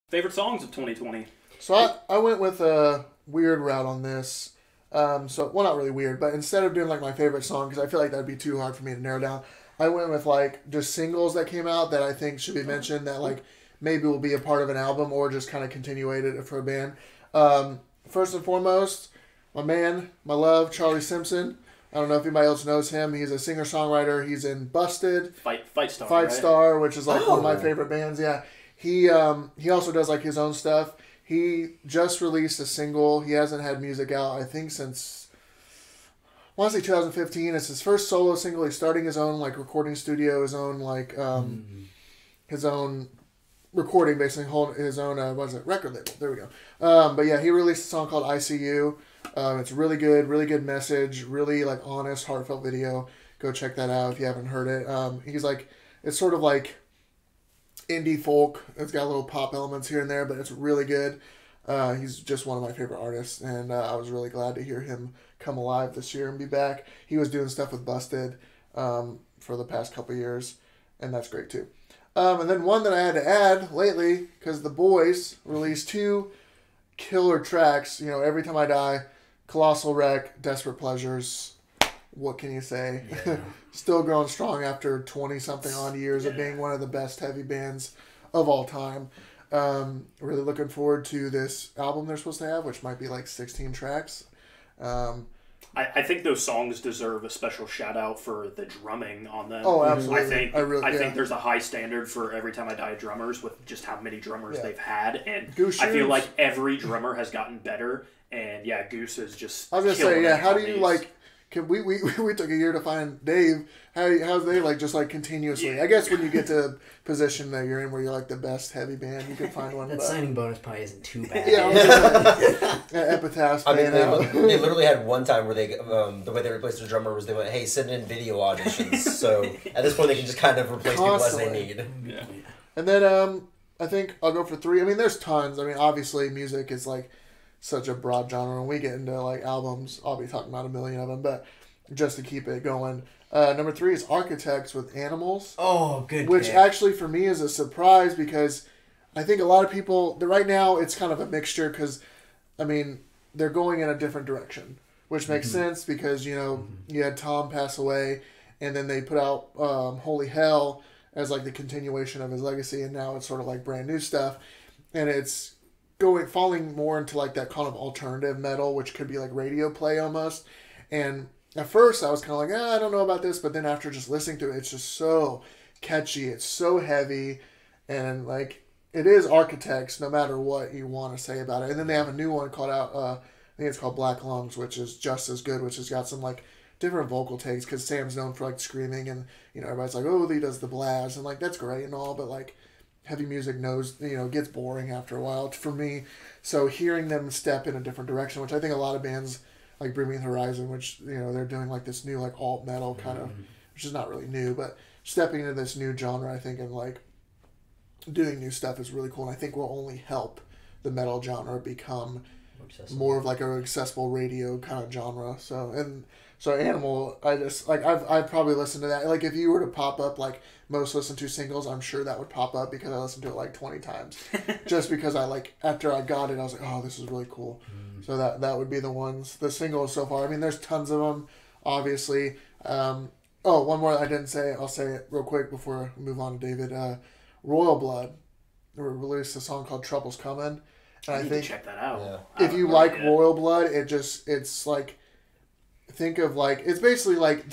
Favorite songs of 2020? So I went with a weird route on this. Well, not really weird, but instead of doing like my favorite song, because I feel like that'd be too hard for me to narrow down, I went with like just singles that came out that I think should be mentioned that like maybe will be a part of an album or just kind of continuated for a band. First and foremost, my man, my love, Charlie Simpson. I don't know if anybody else knows him. He's a singer-songwriter. He's in Busted. Fight Star, Fight right? Star, which is like one of my favorite bands. Yeah. He also does like his own stuff. He just released a single. He hasn't had music out, I think, since I want to say 2015. It's his first solo single. He's starting his own like recording studio, his own like his own recording, basically his own record label. There we go. But yeah, he released a song called ICU. It's really good message, really like honest, heartfelt video. Go check that out if you haven't heard it. He's like, it's sort of like indie folk. It's got little pop elements here and there, but it's really good. He's just one of my favorite artists, and I was really glad to hear him come alive this year and be back. He was doing stuff with Busted for the past couple years, and that's great too. And then one that I had to add lately, because the boys released 2 killer tracks. You know, Every Time I Die, Colossal Wreck, Desperate Pleasures. What can you say? Yeah. Still growing strong after 20-something odd years of being one of the best heavy bands of all time. Really looking forward to this album they're supposed to have, which might be like 16 tracks. I think those songs deserve a special shout out for the drumming on them. Oh, absolutely. I think there's a high standard for Every Time I Die drummers with just how many drummers they've had, and Goose I feel like every drummer has gotten better. And yeah, Goose is just. I was gonna say, yeah. How do you like? We took a year to find Dave. How's they like just like continuously? Yeah. I guess when you get to a position that you're in where you're like the best heavy band, you can find one. That signing bonus probably isn't too bad. Yeah, Epitaph's. I mean, they literally had one time where they the way they replaced the drummer was they went, "Hey, send in video auditions." So at this point, they can just kind of replace people as they need. Yeah. And then I think I'll go for 3. I mean, there's tons. I mean, obviously, music is like such a broad genre. When we get into like albums, I'll be talking about a million of them, but just to keep it going. Number 3 is Architects with Animals. Oh, good Which pick. actually for me is a surprise because I think a lot of people, right now it's kind of a mixture because, I mean, they're going in a different direction, which makes sense because, you know, you had Tom pass away and then they put out Holy Hell as like the continuation of his legacy, and now it's sort of like brand new stuff, and it's falling more into like that kind of alternative metal, which could be like radio play almost. And at first I was kind of like, I don't know about this, but then after just listening to it, it's just so catchy, it's so heavy, and like it is Architects no matter what you want to say about it. And then they have a new one called out, I think it's called Black Lungs, which is just as good, which has got some like different vocal takes because Sam's known for like screaming, and you know everybody's like, oh, he does the blast, and like that's great and all, but like heavy music gets boring after a while for me. So hearing them step in a different direction, which I think a lot of bands like Bring Me the Horizon, which they're doing like this new like alt metal kind of, which is not really new, but stepping into this new genre, I think, and like doing new stuff is really cool, and I think will only help the metal genre become more of like an accessible radio kind of genre. So Animal, I just like I've probably listened to that. Like if you were to pop up like most listened to singles, I'm sure that would pop up because I listened to it like 20 times. Just because I like after I got it, I was like, oh, this is really cool. So that would be the singles so far. I mean, there's tons of them, obviously. One more I didn't say. I'll say it real quick before we move on to David. Royal Blood released a song called Trouble's Coming. And I think check that out. Yeah. If you like Royal Blood, it's like, think of like, it's basically like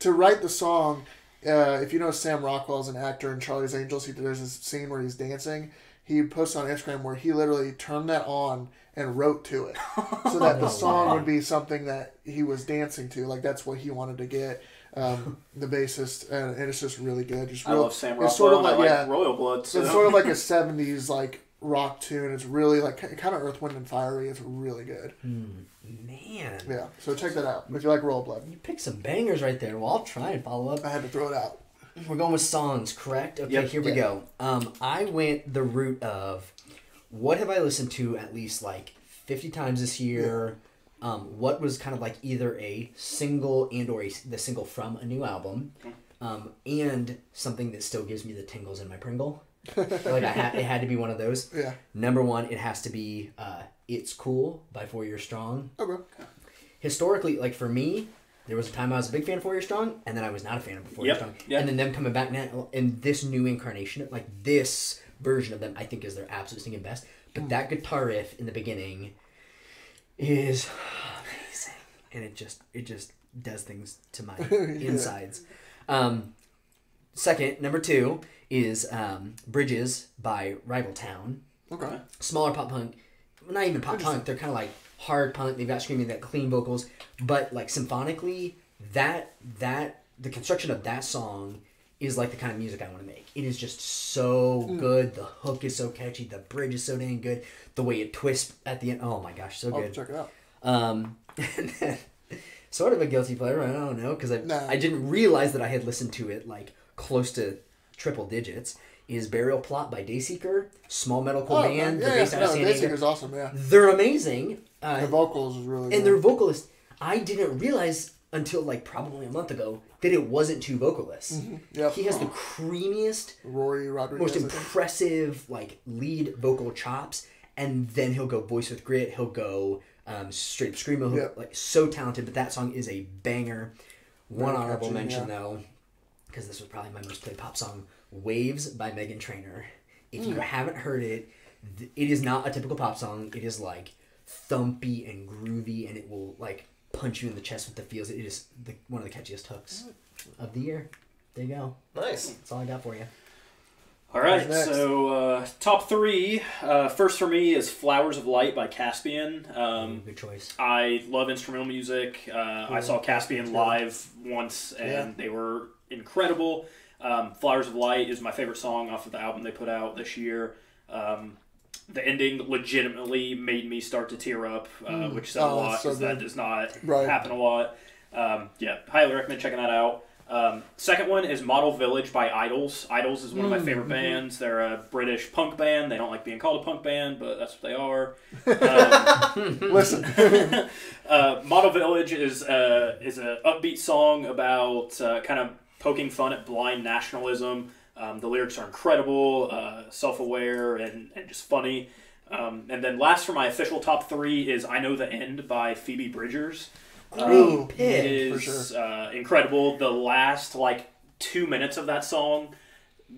to write the song. If you know Sam Rockwell's an actor in Charlie's Angels, there's this scene where he's dancing. He posts on Instagram where he literally turned that on and wrote to it, so that the song would be something that he was dancing to. Like that's what he wanted to get. The bassist, and it's just really good. I love Sam Rockwell. It's sort of like Royal Blood. So. It's sort of like a '70s like rock tune. It's really like kind of Earth, Wind and Fiery. It's really good. Man. Yeah. So check that out if you like Royal Blood. You picked some bangers right there. Well, I'll try and follow up. I had to throw it out. We're going with songs, correct? Okay, here we go. I went the route of what have I listened to at least like 50 times this year. What was kind of like either a single and or the single from a new album, and something that still gives me the tingles in my Pringle. Like it had to be one of those. Yeah. Number 1, it has to be "It's Cool" by 4 Year Strong. Okay. Historically, like for me, there was a time I was a big fan of 4 Year Strong, and then I was not a fan of 4 Year Strong. Yep. And then them coming back now in this new incarnation, like this version of them, I think is their absolute singing best. But that guitar riff in the beginning is amazing, and it just does things to my insides. Second, number 2 is "Bridges" by Rival Town. Okay. Smaller pop punk, not even pop punk. They're kind of like hard punk. They've got screaming, that clean vocals, but like symphonically, the construction of that song is like the kind of music I want to make. It is just so good. The hook is so catchy. The bridge is so dang good. The way it twists at the end. Oh my gosh, so good. Check it out. And then, sort of a guilty pleasure. I don't know because I didn't realize that I had listened to it like close to triple digits. Is "Burial Plot" by Dayseeker, small metalcore band. Yeah, based out of San Diego. Dayseeker's awesome. Yeah. They're amazing. The vocals is really and good. their vocalist. I didn't realize until like probably a month ago that it wasn't 2 vocalists. Yep. He has the creamiest, Rory Rodriguez, most impressive like lead vocal chops, and then he'll go voice with grit. He'll go straight up screamo. Like so talented. But that song is a banger. One honorable mention though, because this was probably my most played pop song, "Waves" by Meghan Trainor. If you haven't heard it, it is not a typical pop song. It is like thumpy and groovy, and it will like punch you in the chest with the feels. It is one of the catchiest hooks of the year. There you go. Nice. That's all I got for you. All right, so top 3. First for me is "Flowers of Light" by Caspian. Good choice. I love instrumental music. I saw Caspian live once, and they were incredible. "Flowers of Light" is my favorite song off of the album they put out this year. The ending legitimately made me start to tear up, which said a lot, because that does not happen a lot. Highly recommend checking that out. Second one is "Model Village" by Idols. Idols is one of my favorite bands. They're a British punk band. They don't like being called a punk band, but that's what they are. Listen. "Model Village" is an upbeat song about kind of poking fun at blind nationalism. The lyrics are incredible, self-aware, and just funny. And then last for my official top 3 is "I Know the End" by Phoebe Bridgers. Great pick. It is incredible. The last 2 minutes of that song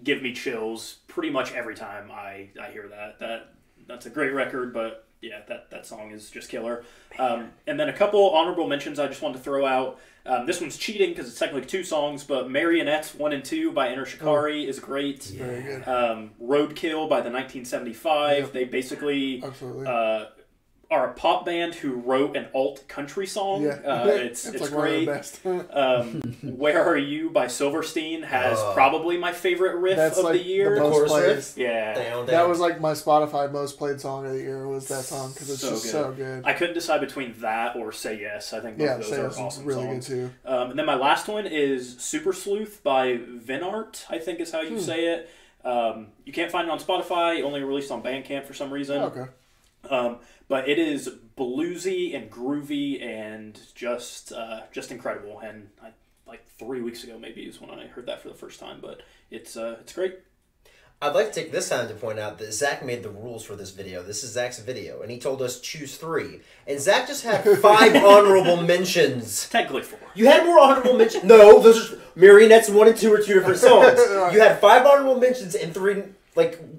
give me chills pretty much every time I hear that. That's a great record, but yeah, that song is just killer. And then a couple honorable mentions I just wanted to throw out. This one's cheating because it's technically 2 songs, but "Marionettes 1 and 2" by Intersikari is great. Very good. "Roadkill" by the 1975. Yep. They basically are a pop band who wrote an alt country song. Yeah. It's like great. One of the best. "Where Are You" by Silverstein has probably my favorite riff of the year. The most played. Yeah. That was like my Spotify most played song of the year was that song because it's so good. I couldn't decide between that or "Say Yes." I think both of those are awesome really songs. Good too. And then my last one is "Super Sleuth" by Vinart, I think is how you say it. You can't find it on Spotify. Only released on Bandcamp for some reason. Okay. But it is bluesy and groovy and just incredible. And 3 weeks ago maybe is when I heard that for the first time. But it's great. I'd like to take this time to point out that Zach made the rules for this video. This is Zach's video, and he told us choose 3. And Zach just had 5 honorable mentions. Technically 4. You had more honorable mentions. No, those are Marionettes 1 and 2 are 2 different songs. You had 5 honorable mentions and 3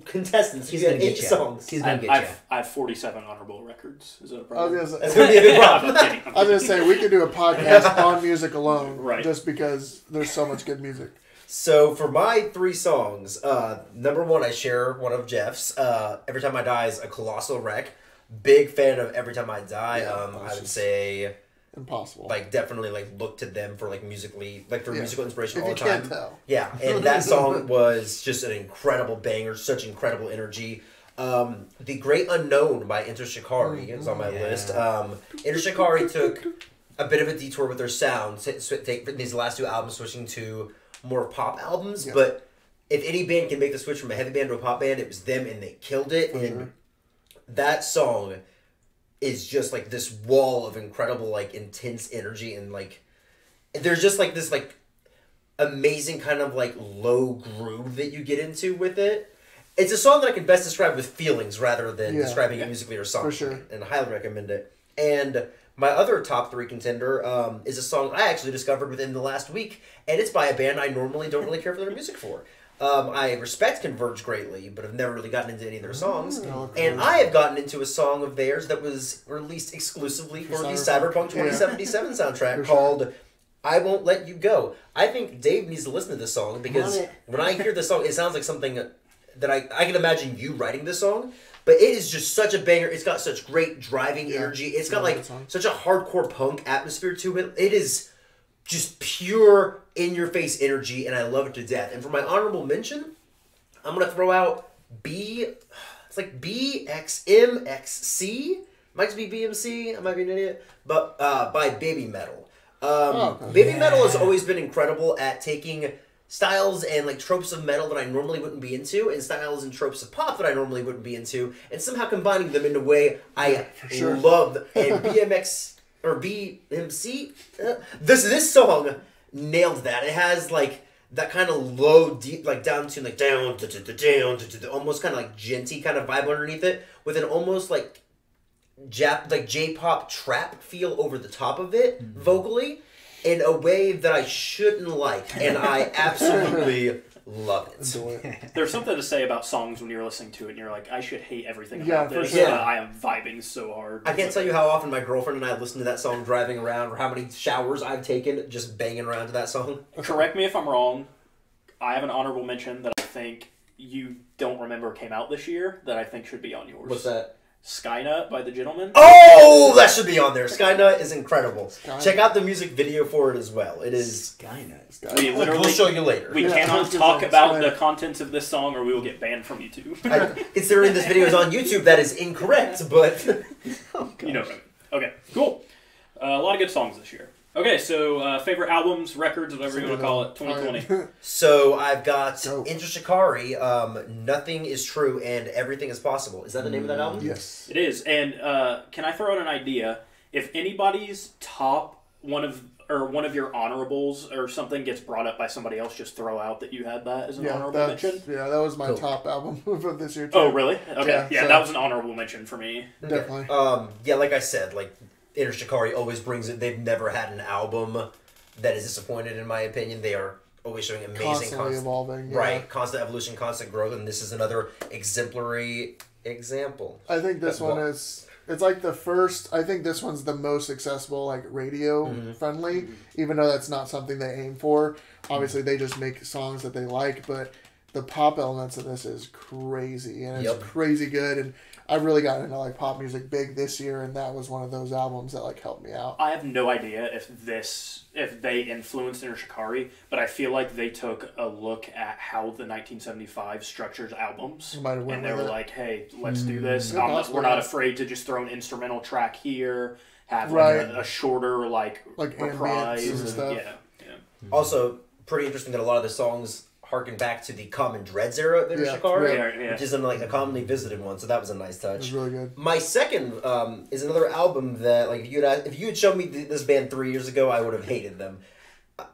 contestants. He's you had gonna 8 get songs. He's gonna get you. I have 47 honorable records. Is that a problem? That's going to be a big problem. I was going to say, we could do a podcast on music alone, just because there's so much good music. So, for my 3 songs, number 1, I share one of Jeff's. "Every Time I Die" is a colossal wreck. Big fan of "Every Time I Die." I would say... Impossible. Definitely, look to them for, musically... for musical inspiration all the time. If you can't tell. Yeah, and that song was just an incredible banger, such incredible energy. "The Great Unknown" by Intersikari is on my list. Intersikari took a bit of a detour with their sound. These last 2 albums switching to more pop albums, but if any band can make the switch from a heavy band to a pop band, it was them, and they killed it. And that song is just this wall of incredible intense energy, and there's just this amazing kind of low groove that you get into with it. It's a song that I can best describe with feelings rather than Yeah. describing it musically or sonically. For sure. And I highly recommend it. And my other top 3 contender is a song I actually discovered within the last week, and it's by a band I normally don't really care for their music for. I respect Converge greatly, but I've never really gotten into any of their songs. And I have gotten into a song of theirs that was released exclusively for the Cyberpunk 2077 soundtrack called I Won't Let You Go. I think Dave needs to listen to this song because when I hear this song, it sounds like something that I can imagine you writing this song. But it is just such a banger. It's got such great driving energy. It's got like such a hardcore punk atmosphere to it. It is just pure in-your-face energy, and I love it to death. And for my honorable mention, I'm going to throw out it's like BXMXC. Might be BMC. I might be an idiot. But by Baby Metal. Baby Metal has always been incredible at taking styles and like tropes of metal that I normally wouldn't be into, and styles and tropes of pop that I normally wouldn't be into, and somehow combining them in a way I love. And BMC, this song nailed that. It has like that kind of low, deep, like down tune, like down, almost kind of like genty kind of vibe underneath it, with an almost like J-pop trap feel over the top of it vocally. In a way that I shouldn't like, and I absolutely love it. There's something to say about songs when you're listening to it and you're like, I should hate everything about this. Sure. I am vibing so hard. I can't tell you how often my girlfriend and I listen to that song driving around, or how many showers I've taken just banging around to that song. Correct me if I'm wrong. I have an honorable mention that I think you don't remember came out this year that I think should be on yours. What's that? Skynut by The Gentleman. Oh, that should be on there. Skynut is incredible. Check out the music video for it as well. It is Skynut. We literally, we'll show you later. We cannot talk about the contents of this song or we will get banned from YouTube. Considering this video is on YouTube, that is incorrect, but... You know what I mean. Okay, cool. A lot of good songs this year. Okay, so favorite albums, records, whatever you want to call it, 2020. So I've got Intersikari, Nothing Is True and Everything Is Possible. Is that the name of that album? Yes. It is. And can I throw out an idea? If anybody's top one of your honorables or something gets brought up by somebody else, just throw out that you had that as an honorable mention. Yeah, that was my top album of this year too. Oh, really? Okay. Yeah, that was an honorable mention for me. Okay. Definitely. Yeah, like I said, like Intersikari always brings it. They've never had an album that is disappointed, in my opinion. They are always showing amazing, constantly evolving, right? Constant evolution, constant growth, and this is another exemplary example. I think this one is. It's like the first. I think this one's the most accessible, like radio friendly. Even though that's not something they aim for. Obviously, they just make songs that they like, but the pop elements of this is crazy, and it's crazy good. And I've really gotten into like pop music big this year, and that was one of those albums that like helped me out. I have no idea if they influenced Intersikari, but I feel like they took a look at how the 1975 structures albums, and they were like, "Hey, let's do this. We're not afraid to just throw an instrumental track here, have like a shorter like reprise and stuff." Yeah. Also, pretty interesting that a lot of the songs harken back to the Common Dreads era of Intersikari, which is like a commonly visited one, so that was a nice touch. It was really good. My second is another album that, like, if you had shown me this band 3 years ago, I would have hated them.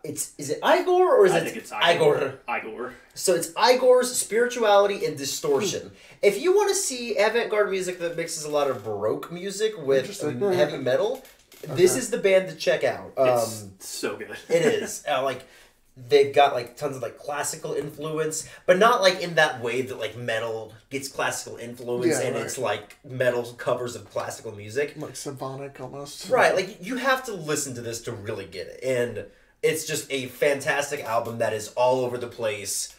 Is it Igor or is I it think it's Igor? So it's Igor's Spirituality and Distortion. If you want to see avant-garde music that mixes a lot of Baroque music with heavy metal, this is the band to check out. It's so good. It is. They've got like tons of like classical influence, but not like in that way that like metal gets classical influence it's like metal covers of classical music. Like symphonic almost. Right, like you have to listen to this to really get it. And it's just a fantastic album that is all over the place.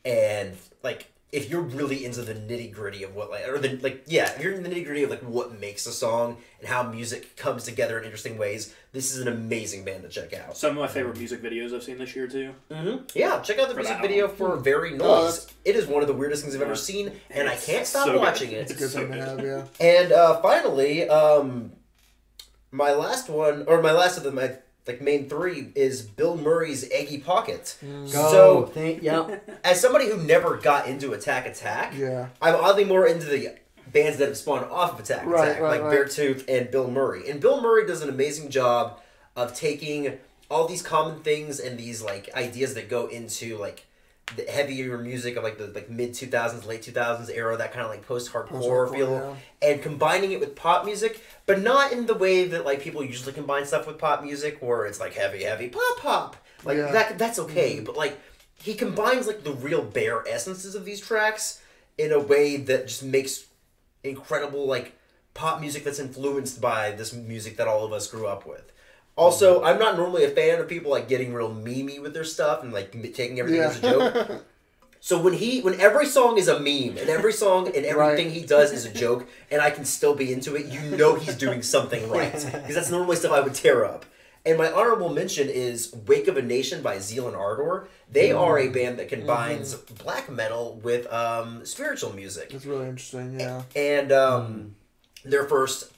And like if you're really into the nitty-gritty of what if you're in the nitty-gritty of like what makes a song and how music comes together in interesting ways, this is an amazing band to check out. Some of my favorite music videos I've seen this year too. Yeah, check out the music video for Very Noise. It is one of the weirdest things I've ever seen, and I can't stop watching it. It's a good thing to have, yeah. And finally, my last of the main three is Bill Murray's Eggy Pocket. As somebody who never got into Attack Attack, I'm oddly more into the bands that have spawned off of Attack Attack, like Beartooth and Bill Murray. And Bill Murray does an amazing job of taking all these common things and these like ideas that go into like the heavier music of like the mid 2000s, late 2000s era, that kind of like post-hardcore feel, and combining it with pop music, but not in the way that like people usually combine stuff with pop music, where it's like heavy pop. Like that's okay, but like he combines like the real bare essences of these tracks in a way that just makes incredible like pop music that's influenced by this music that all of us grew up with. Also, I'm not normally a fan of people like getting real memey with their stuff and like taking everything as a joke. So when every song is a meme and every song and everything he does is a joke and I can still be into it, you know he's doing something right, because that's normally stuff I would tear up. And my honorable mention is Wake of a Nation by Zeal and Ardor. They are a band that combines black metal with spiritual music. It's really interesting, yeah. And their first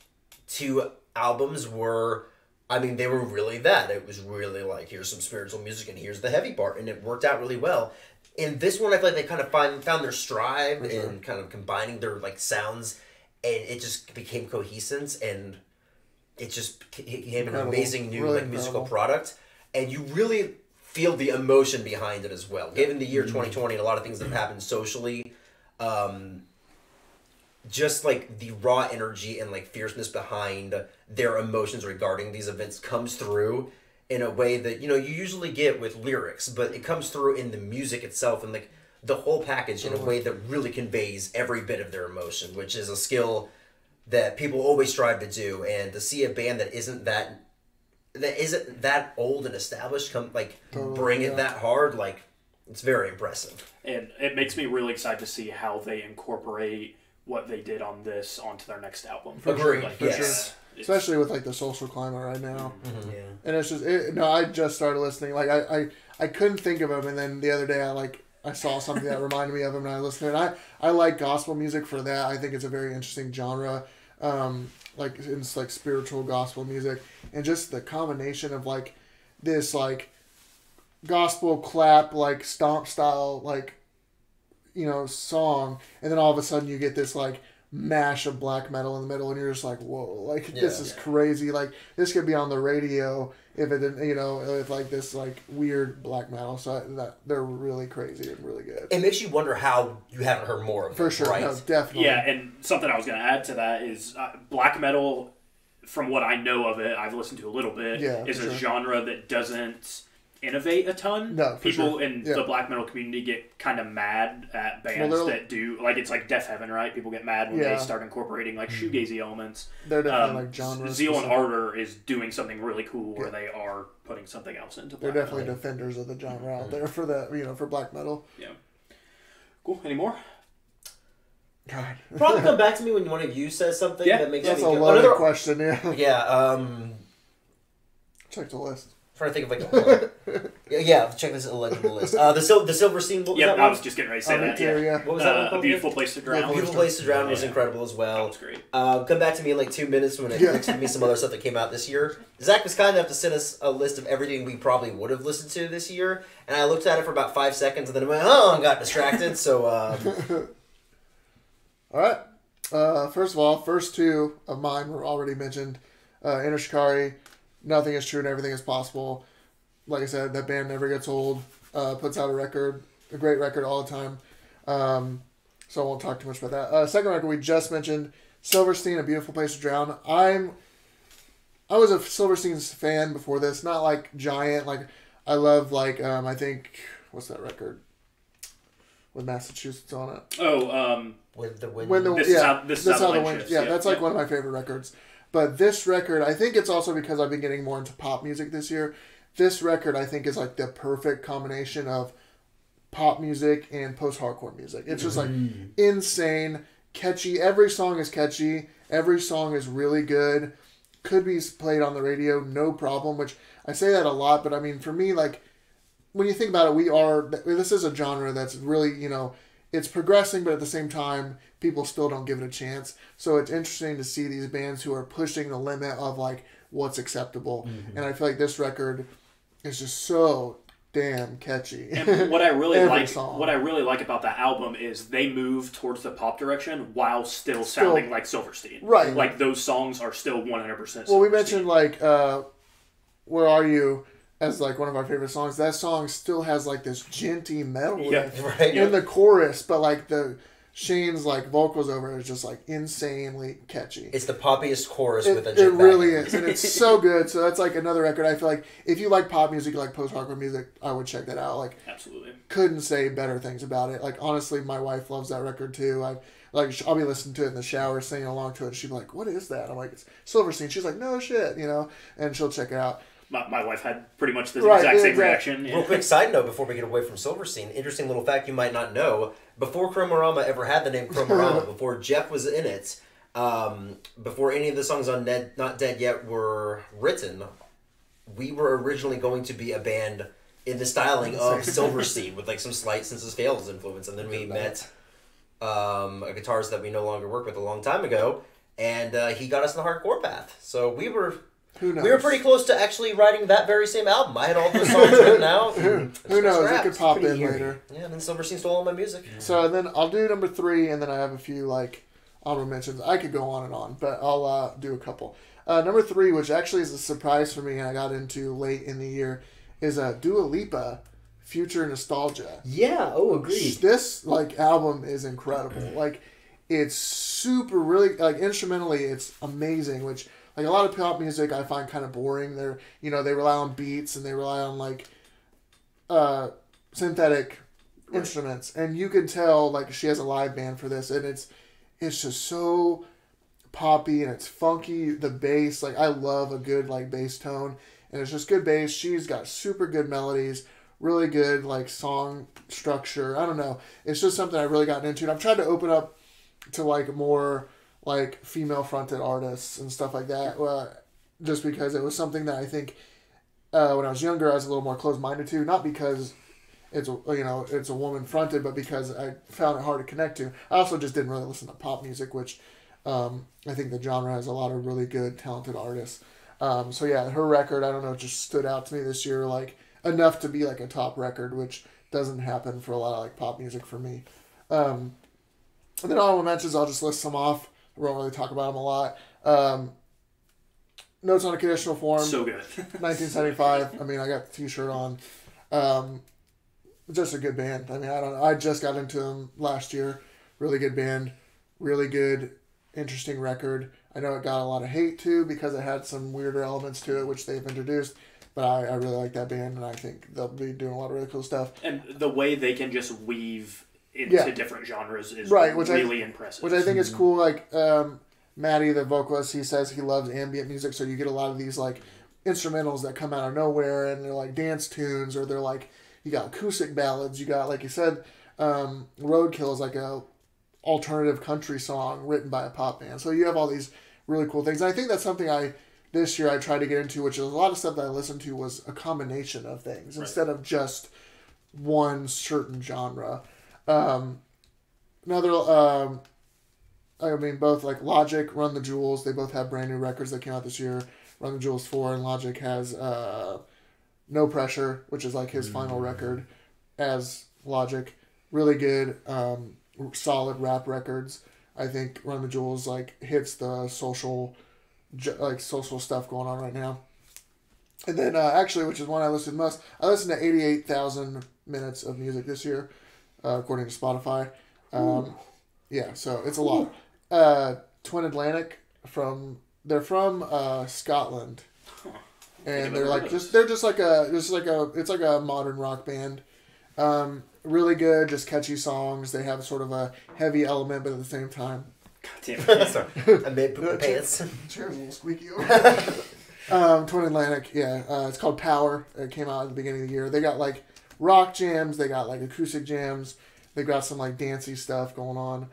2 albums were, I mean, they were really that. It was really like, here's some spiritual music and here's the heavy part, and it worked out really well. In this one, I feel like they kind of found their stride in kind of combining their like sounds, and it just became cohesive, and it just became an amazing new like musical product, and you really feel the emotion behind it as well. Given the year 2020 and a lot of things that have happened socially, just like the raw energy and like fierceness behind their emotions regarding these events comes through in a way that, you know, you usually get with lyrics, but it comes through in the music itself and like the whole package in a way that really conveys every bit of their emotion, which is a skill that people always strive to do. And to see a band that isn't that old and established bring it that hard, like, it's very impressive. And it makes me really excited to see how they incorporate what they did on this onto their next album. Agreed. Like, yes. Especially with like the social climate right now. Yeah. And it's just I just started listening. Like I couldn't think of him, and then the other day I saw something that reminded me of him, and I listened to it. I like gospel music for that. I think it's a very interesting genre. Like it's like spiritual gospel music, and just the combination of like this like gospel clap like stomp style like, you know, song, and then all of a sudden you get this like mash of black metal in the middle, and you're just like, whoa, like this is crazy. Like this could be on the radio if it didn't, you know, if like this like weird black metal. So that they're really crazy and really good. It makes you wonder how you haven't heard more of them. For sure, right? No, definitely. Yeah, and something I was going to add to that is black metal, from what I know of it, I've listened to a little bit, is a genre that doesn't innovate a ton. No, people in the black metal community get kind of mad at bands that do, like, it's like Death Heaven, right? People get mad when they start incorporating like shoegazy elements. They're definitely like genres. Zeal and Ardor is doing something really cool where they are putting something else into black They're definitely metal. defenders of the genre out there for that, you know, for black metal. Yeah. Cool. Any more? God. Probably come back to me when one of you says something that makes That's me a go. loaded question, yeah. Yeah, Check the list. trying to think of like check this illegible list. The Silverstein. What was that I was was just getting ready to say that. Yeah. What was that one A called? Beautiful Place to Drown. Beautiful Place to Drown was incredible as well. That was great. Come back to me in like 2 minutes when it clicks with me some other stuff that came out this year. Zach was kind enough to send us a list of everything we probably would have listened to this year, and I looked at it for about 5 seconds and then I went, and got distracted. So, all right. First of all, first 2 of mine were already mentioned. Intersikari, Nothing is True and Everything is Possible. Like I said, that band never gets old. Puts out a great record all the time. So I won't talk too much about that. Second record we just mentioned, Silverstein, A Beautiful Place to Drown. I was a Silverstein fan before this, not like giant. Like I love like I think what's that record with Massachusetts on it? with the wind. This is how the wind shifts. Yeah, that's like one of my favorite records. But this record, I think it's also because I've been getting more into pop music this year. This record, I think, is like the perfect combination of pop music and post-hardcore music. It's just like insane, catchy. Every song is catchy. Every song is really good. Could be played on the radio, no problem, which I say that a lot. But I mean, for me, like, when you think about it, this is a genre that's really, you know, it's progressing, but at the same time, people still don't give it a chance. So it's interesting to see these bands who are pushing the limit of like what's acceptable. And I feel like this record is just so damn catchy. And what I really like about that album is they move towards the pop direction while still sounding like Silverstein. Right. Like those songs are still 100% Silverstein. Well, we mentioned like Where Are You? as like one of our favorite songs. That song still has like this genty metal right. in the chorus, but like the Shane's like vocals over it is just like insanely catchy. It's the poppiest chorus with a jet It really backing. is, and it's so good. So that's like another record. I feel like if you like pop music, you like post-hardcore music, I would check that out. Like, absolutely, couldn't say better things about it. Like, honestly, my wife loves that record too. I'll be listening to it in the shower, singing along to it, and she'll be like, "What is that?" I'm like, "It's Silverstein." She's like, "No shit," and she'll check it out. My wife had pretty much the exact same reaction. Yeah. Real quick side note before we get away from Silverstein, interesting little fact you might not know. Before Chromarama ever had the name Chromarama, before Jeff was in it, before any of the songs on Not Dead Yet were written, we were originally going to be a band in the styling of Silverstein with like some slight Sense of Scales influence. And then we met a guitarist that we no longer work with a long time ago, and he got us in the hardcore path. So we were... Who knows? We were pretty close to actually writing that very same album. I had all those songs written out. Who knows? It could pop in later. Yeah, and then Silverstein stole all my music. So then I'll do number 3, and then I have a few like honorable mentions. I could go on and on, but I'll do a couple. Number 3, which actually is a surprise for me, and I got into late in the year, is Dua Lipa, Future Nostalgia. Yeah. Oh, agreed. This like album is incredible. Like, it's super really like instrumentally, it's amazing. Which like a lot of pop music I find kind of boring. They're they rely on beats and they rely on like synthetic instruments, and you can tell like she has a live band for this, and it's just so poppy and it's funky. The bass, like I love a good like bass tone, and it's just good bass. She's got super good melodies, really good like song structure. I don't know. It's just something I've really gotten into. And I've tried to open up to like more like female fronted artists and stuff like that, just because it was something that I think when I was younger I was a little more closed minded to, not because it's a woman fronted, but because I found it hard to connect to. I also just didn't really listen to pop music, which I think the genre has a lot of really good talented artists. So yeah, her record, I don't know, just stood out to me this year, like enough to be like a top record, which doesn't happen for a lot of like pop music for me. And then honorable mentions, I'll just list some off. I won't really talk about them a lot. Notes on a Conditional Form. So good. 1975. I mean, I got the t-shirt on. Just a good band. I mean, I don't know. I just got into them last year. Really good band. Really good, interesting record. I know it got a lot of hate too because it had some weirder elements to it, which they've introduced. But I really like that band, and I think they'll be doing a lot of really cool stuff. And the way they can just weave into different genres is really impressive. Which I think is cool. Like Maddie, the vocalist, he says he loves ambient music, so you get a lot of these like instrumentals that come out of nowhere, and they're like dance tunes, or they're like, you got acoustic ballads, you got, like you said, Roadkill is like a alternative country song written by a pop band. So you have all these really cool things. And I think that's something this year I tried to get into, which is a lot of stuff that I listened to was a combination of things instead of just one certain genre. Both like Logic, Run the Jewels, they both have brand new records that came out this year. Run the Jewels 4, and Logic has No Pressure, which is like his final record as Logic. Really good, solid rap records. I think Run the Jewels like hits the social stuff going on right now. And then actually, which is one I listened most, I listened to 88,000 minutes of music this year, according to Spotify. Yeah, so it's a lot. Twin Atlantic they're from Scotland, and they're like it's like a modern rock band. Really good, just catchy songs. They have sort of a heavy element, but at the same time, God damn it. Sorry. I made poop my pants. Chair's a little squeaky over. Twin Atlantic, yeah. It's called Power. It came out at the beginning of the year. They got like rock jams. They got like acoustic jams. They got some like dancey stuff going on.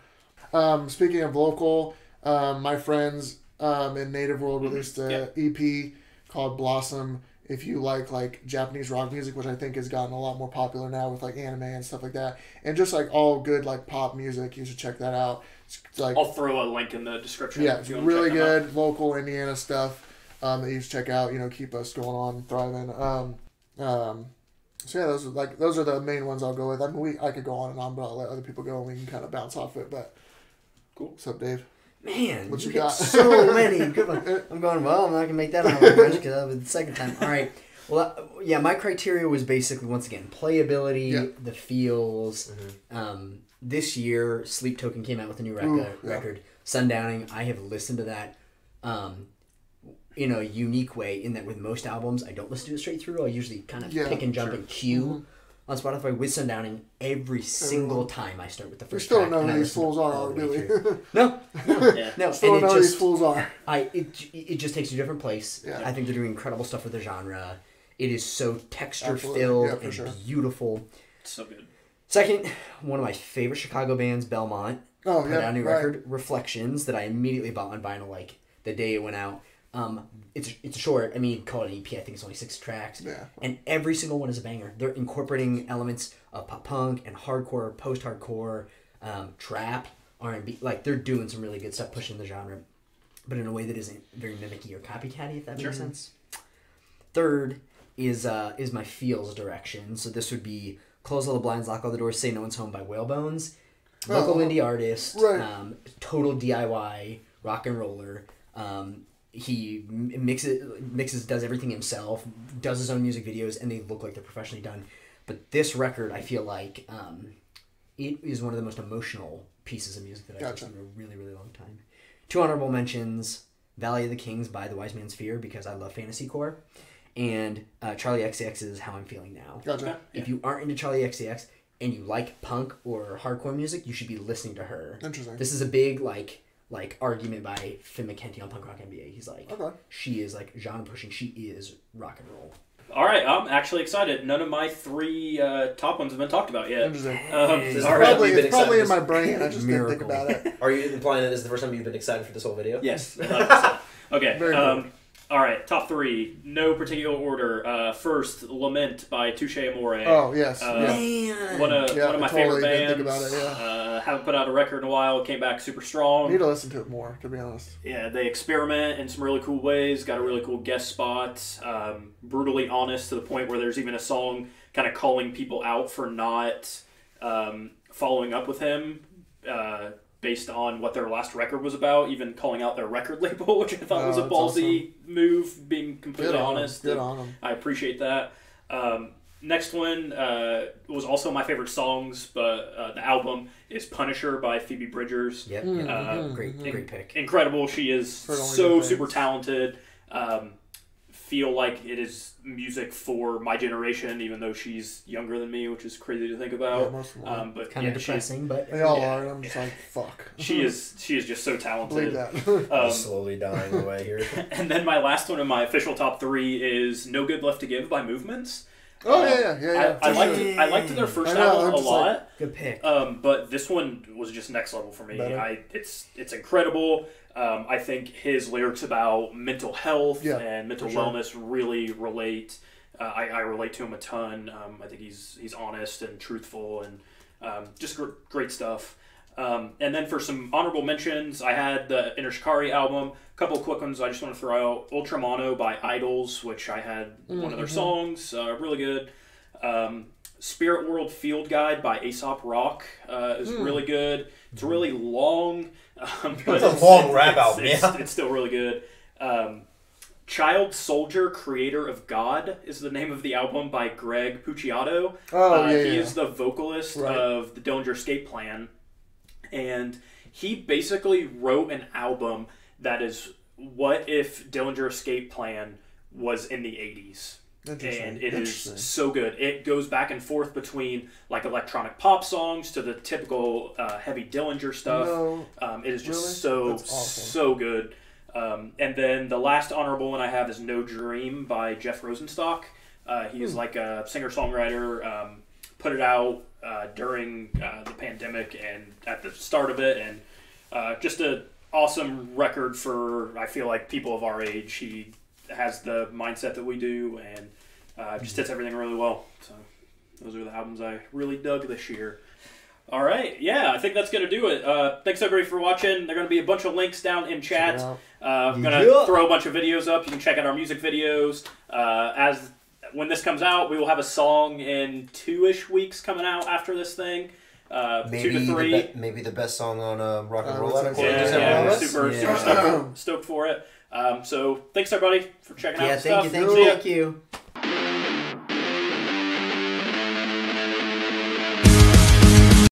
Speaking of local, my friends in Native World released a EP called Blossom. If you like Japanese rock music, which I think has gotten a lot more popular now with like anime and stuff like that, and just like all good like pop music, you should check that out. It's like, I'll throw a link in the description. Yeah, it's really good local Indiana stuff that you should check out. Keep us going on, thriving. So yeah, those are the main ones I'll go with. I mean, I could go on and on, but I'll let other people go and we can kind of bounce off it. But cool. What's up, Dave? Man, what you got? So many good ones. I'm going, well, I'm not going to make that on my because that was the second time. All right. Well, yeah, my criteria was basically, once again, playability, the feels. This year, Sleep Token came out with a new record, Sundowning. I have listened to that in a unique way, in that with most albums, I don't listen to it straight through. I usually kind of pick and jump and cue on Spotify. With Sundowning, every single time I start with the first track. We still don't know who these fools are, do we? No. Still don't know who these fools are. It just takes you a different place. Yeah. I think they're doing incredible stuff with the genre. It is so texture-filled and beautiful. So good. Second, one of my favorite Chicago bands, Belmont, put out a new record, Reflections, that I immediately bought on vinyl like the day it went out. It's short. I mean, call it an EP. I think it's only 6 tracks. Yeah. And every single one is a banger. They're incorporating elements of pop punk and hardcore, post-hardcore, trap, R&B. Like, they're doing some really good stuff, pushing the genre, but in a way that isn't very mimicky or copycatty, if that makes sense. Third is my feels direction. So this would be Close All the Blinds, Lock All the Doors, Say No One's Home by Whalebones. Local indie artist, total DIY rock and roller. He mixes, does everything himself, does his own music videos, and they look like they're professionally done. But this record, I feel like it is one of the most emotional pieces of music that I've listened to in a really, really long time. 2 honorable mentions: Valley of the Kings by The Wise Man's Fear, because I love fantasy core, and Charlie XCX's How I'm Feeling Now. Gotcha. If you aren't into Charlie XCX and you like punk or hardcore music, you should be listening to her. Interesting. This is a big like argument by Finn McKenty on Punk Rock MBA. He's like, she is like genre pushing. She is rock and roll. All right, I'm actually excited. None of my 3 top ones have been talked about yet. Interesting. It's probably in my brain. I just didn't think about it. Are you implying that this is the first time you've been excited for this whole video? Yes. 100%. Okay. Very cool. All right, top 3, no particular order. First, Lament by Touche Amore. Oh, yes. One of my favorite bands. Think about it, haven't put out a record in a while. Came back super strong. Need to listen to it more, to be honest. Yeah, they experiment in some really cool ways. Got a really cool guest spot. Brutally honest to the point where there's even a song kind of calling people out for not following up with him. Based on what their last record was about, even calling out their record label, which I thought was a ballsy move, being completely honest. Good on them. I appreciate that. Next one was also my favorite songs, but the album is Punisher by Phoebe Bridgers. Yep. Great pick. Incredible. She is so super talented. Feel like it is music for my generation, even though she's younger than me, which is crazy to think about. Yeah, most of them. But kind of depressing, but they all are. I'm just like, fuck. She is just so talented. Believe that. I'm slowly dying away here. And then my last one in my official top 3 is No Good Left to Give by Movements. Oh yeah. I liked their first album a lot. Like, good pick. But this one was just next level for me. It's incredible. I think his lyrics about mental health and mental wellness really relate. I relate to him a ton. I think he's honest and truthful and just great stuff. And then for some honorable mentions, I had the Intersikari album. A couple of quick ones I just want to throw out. Ultramono by Idols, which I had one of their songs. Really good. Spirit World Field Guide by Aesop Rock is really good. It's really long. It's a long rap album, it's still really good. Child Soldier, Creator of God is the name of the album by Greg Puciato. He is the vocalist of the Dillinger Escape Plan. And he basically wrote an album that is what if Dillinger Escape Plan was in the 80s. And it is so good. It goes back and forth between like electronic pop songs to the typical heavy Dillinger stuff. It is just so good. And then the last honorable one I have is No Dream by Jeff Rosenstock. He is like a singer-songwriter. Put it out during the pandemic and at the start of it, and just an awesome record for, I feel like, people of our age. He has the mindset that we do, and just hits everything really well. So those are the albums I really dug this year. All right, I think that's going to do it. Thanks everybody for watching. There are going to be a bunch of links down in chat. I'm going to throw a bunch of videos up. You can check out our music videos. When this comes out, we will have a song in 2-ish weeks coming out after this thing. Maybe 2 to 3. Maybe the best song on Rock and Roll. We're super stoked for it. So thanks everybody for checking out the stuff. Thank you.